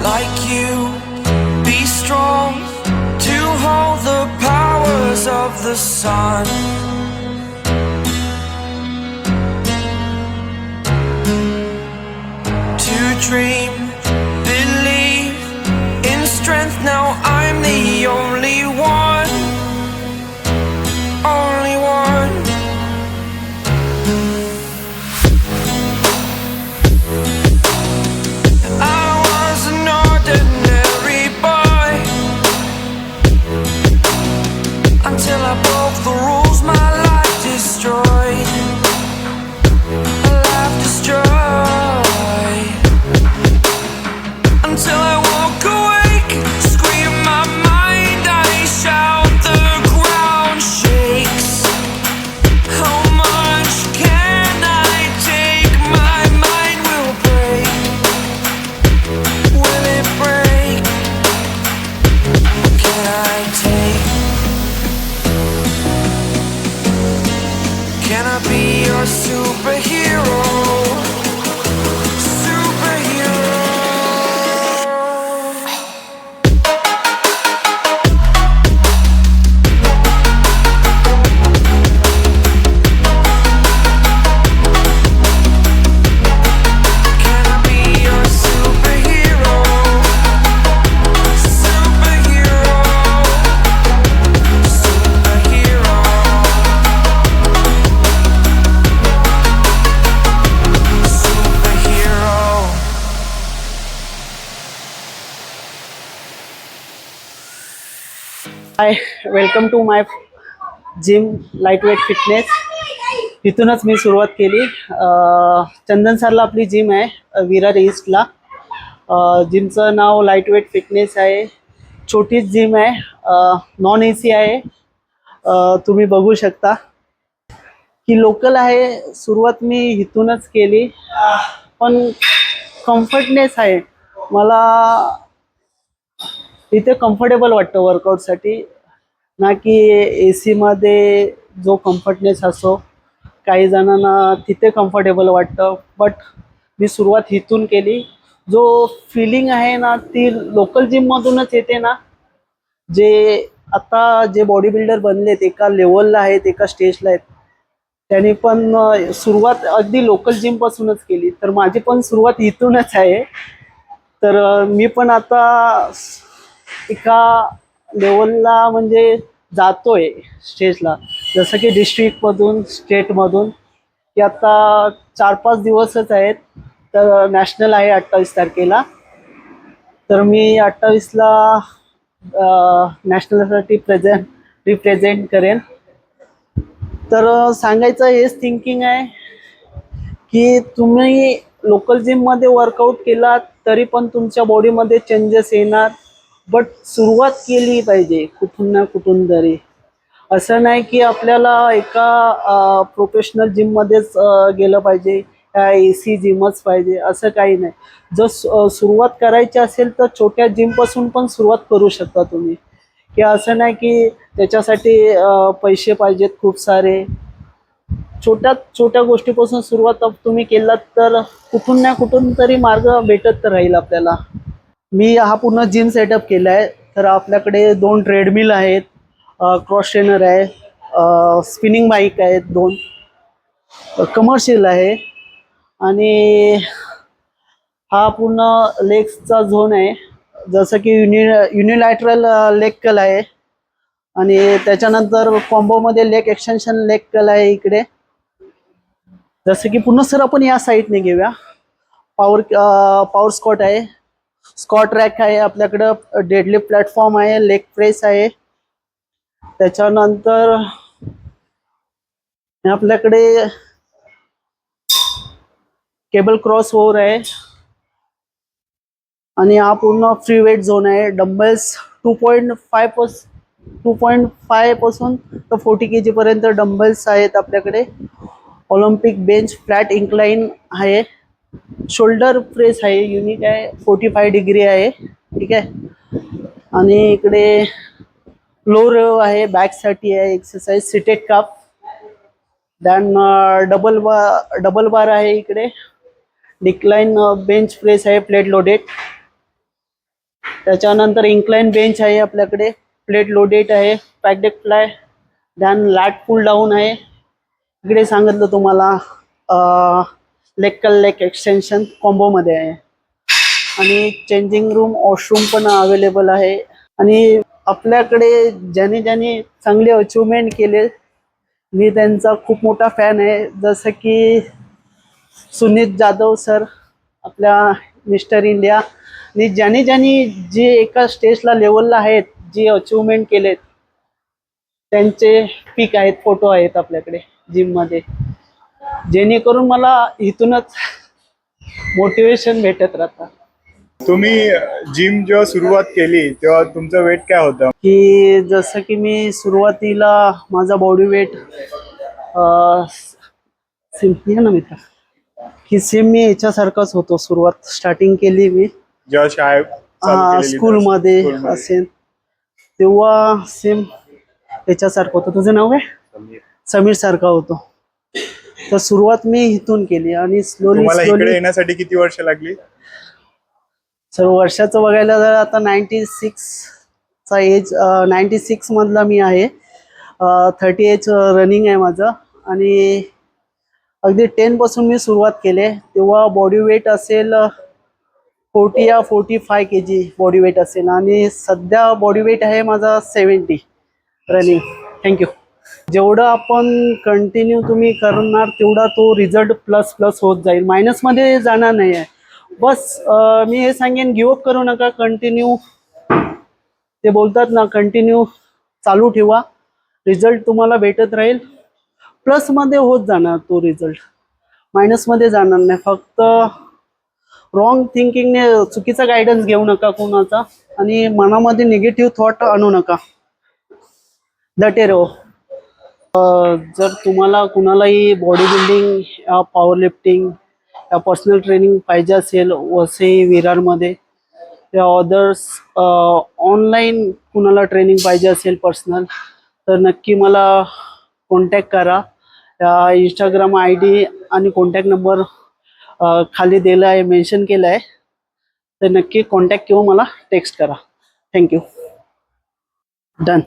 like you. Be strong to hold the powers of the sun. To dream, believe in strength. Now I'm the only one, only one. I was an ordinary boy until I broke the rules. My life destroyed, a life destroyed. Until I woke awake, scream my mind, I shout, the ground shakes. How much can I take? My mind will break. Will it break? Can I take? Can I be your superhero? Superhero. Can I be your superhero? Superhero. Superhero. Superhero. Hi, welcome to my gym light weight fitness. इथूनच मी सुरुवात केली. चंदन सरला आपली gym आहे, विरार ईस्टला. जिमचं नाव light weight fitness आहे. छोटीच gym आहे, नॉन ए सी आहे. तुम्ही बघू शकता की लोकल आहे. सुरुवात मी इथूनच केली, पण कम्फर्टनेस आहे. मला इथे कम्फर्टेबल वाटतं वर्कआउटसाठी, ना की ए सीमध्ये जो कम्फर्टनेस असतो. काही जणांना तिथे कम्फर्टेबल वाटतं, बट मी सुरुवात इथून केली. जो फिलिंग आहे ना, ती लोकल जिममधूनच येते ना. जे आता जे बॉडी बिल्डर बनलेत, एका लेवलला आहेत, एका स्टेजला आहेत, त्यांनी पण सुरुवात अगदी लोकल जिमपासूनच केली. तर माझी पण सुरुवात इथूनच आहे. तर मी पण आता एका लेवलला म्हणजे जातोय स्टेजला, जसं की डिस्ट्रिक्टमधून, स्टेटमधून, की आता 4-5 दिवसच आहेत. तर नॅशनल आहे 28 तारखेला. तर मी 28ला नॅशनलसाठी रिप्रेझेंट करेन. तर सांगायचं हेच थिंकिंग आहे की तुम्ही लोकल जिममध्ये वर्कआउट केला तरी पण तुमच्या बॉडीमध्ये चेंजेस येणार. बट सुरुवात केली पाहिजे कुठून ना कुठून तरी. असं नाही की आपल्याला एका प्रोफेशनल जिममध्येच गेलं पाहिजे, ए सी जिमच पाहिजे, असं काही नाही. जर सुरुवात करायची असेल तर छोट्या जिमपासून पण सुरुवात करू शकता तुम्ही. की असं नाही की त्याच्यासाठी पैसे पाहिजेत खूप सारे. छोट्या छोट्या गोष्टीपासून सुरुवात तुम्ही केलात तर कुठून ना कुठून तरी मार्ग भेटत राहील आपल्याला. मी हा पूर्ण जिम सेटअप केला आहे. तर आपल्याकडे 2 ट्रेडमिल आहेत, क्रॉस ट्रेनर आहे, स्पिनिंग बाईक आहेत 2, कमर्शियल आहे, आणि हा पूर्ण लेग्सचा झोन आहे. जसं की युनिलॅटरल लेग कल आहे, आणि त्याच्यानंतर कॉम्बोमध्ये लेग एक्सटेन्शन लेग कल आहे इकडे. जसं की पूर्ण सर आपण या साईडने घेऊया. पॉवर स्क्वॉट आहे, स्कॉट रॅक आहे आपल्याकडं, डेडलिफ्ट प्लॅटफॉर्म आहे, लेग प्रेस आहे. त्याच्यानंतर आपल्याकडे केबल क्रॉस ओव्हर आहे, आणि हा पूर्ण फ्री वेट झोन आहे. डंबल्स 2.5 पासून तर 40 kg पर्यंत डंबल्स आहेत आपल्याकडे. ऑलिम्पिक बेंच फ्लॅट इन्क्लाइन आहे. शोल्डर प्रेस आहे, युनिक आहे, 45 डिग्री आहे, ठीक आहे. आणि इकडे लो रो आहे, बॅक साठी आहे एक्सरसाइज, सिटेड काप. दॅन डबल बार आहे इकडे. डिक्लाइन बेंच प्रेस आहे, प्लेट लोडेड. त्याच्यानंतर इन्क्लाइन बेंच आहे आपल्याकडे, प्लेट लोडेड आहे, पॅकडेक फ्लाय, दॅन लॅट पुल डाऊन आहे. इकडे सांगितलं तुम्हाला लेग एक्सटेन्शन कॉम्बोमध्ये आहे. आणि चेंजिंग रूम वॉशरूम पण अवेलेबल आहे. आणि आपल्याकडे ज्याने ज्याने चांगले अचिव्हमेंट केले, मी त्यांचा खूप मोठा फॅन आहे. जसं की सुनीत जाधव सर, आपल्या मिस्टर इंडिया, आणि ज्याने ज्याने जे एका स्टेजला लेवलला आहेत, जे अचिव्हमेंट केलेत, त्यांचे पिक आहेत, फोटो आहेत आपल्याकडे जिममध्ये, जेणेकरून मला इथूनच मोटिवेशन भेटत राहतं. तुम्ही जिम जेव्हा सुरुवात केली तेव्हा तुमचं वेट काय होतं? की जसं की मी सुरुवातीला माझा बॉडी वेट सेम ना मित्र, की सेम मी याच्यासारखाच होतो. सुरुवात स्टार्टिंग केली मी जेव्हा शाळेत चालू केलेली स्कूलमध्ये स्कूलमध्ये. असेल तेव्हा सेम याच्यासारखं होतं. तुझं नाव काय? समीर सारखा होतो. तर सुरुवात मी इथून केली आणि स्लोली तुम्हाला इकडे स्लोली येण्यासाठी किती वर्ष लागली? सर्व वर्षाचं बघायला जर आता 96चा एज, 96 मधला मी आहे. 30 एज रनिंग आहे माझं. आणि अगदी 10 पासून मी सुरुवात केली, तेव्हा बॉडी वेट असेल 40 या 45 kg बॉडी वेट असेल. आणि सध्या बॉडी वेट आहे माझा 70 रनिंग. थँक्यू. जेवढं आपण कंटिन्यू तुम्ही करणार तेवढा तो रिझल्ट प्लस प्लस होत जाईल, मायनसमध्ये जाणार नाही आहे. बस मी हे सांगेन, गिवअप करू नका, कंटिन्यू ते बोलतात ना, कंटिन्यू चालू ठेवा, रिझल्ट तुम्हाला भेटत राहील. प्लसमध्ये होत जाणार तो रिझल्ट, मायनसमध्ये जाणार नाही. फक्त रॉंग थिंकिंगने, चुकीचा गायडन्स घेऊ नका कोणाचा, आणि मनामध्ये निगेटिव्ह थॉट आणू नका. दटे रहो. जर तुम्हाला कुणालाही बॉडी बिल्डिंग या पॉवर लिफ्टिंग या पर्सनल ट्रेनिंग पाहिजे असेल वसई विरारमध्ये, या अदर्स ऑनलाईन कुणाला ट्रेनिंग पाहिजे असेल पर्सनल, तर नक्की मला कॉन्टॅक्ट करा. इंस्टाग्राम ID आणि कॉन्टॅक्ट नंबर खाली दिला आहे, मेन्शन केला आहे. तर नक्की कॉन्टॅक्ट किंवा मला टेक्स्ट करा. थँक्यू. डन.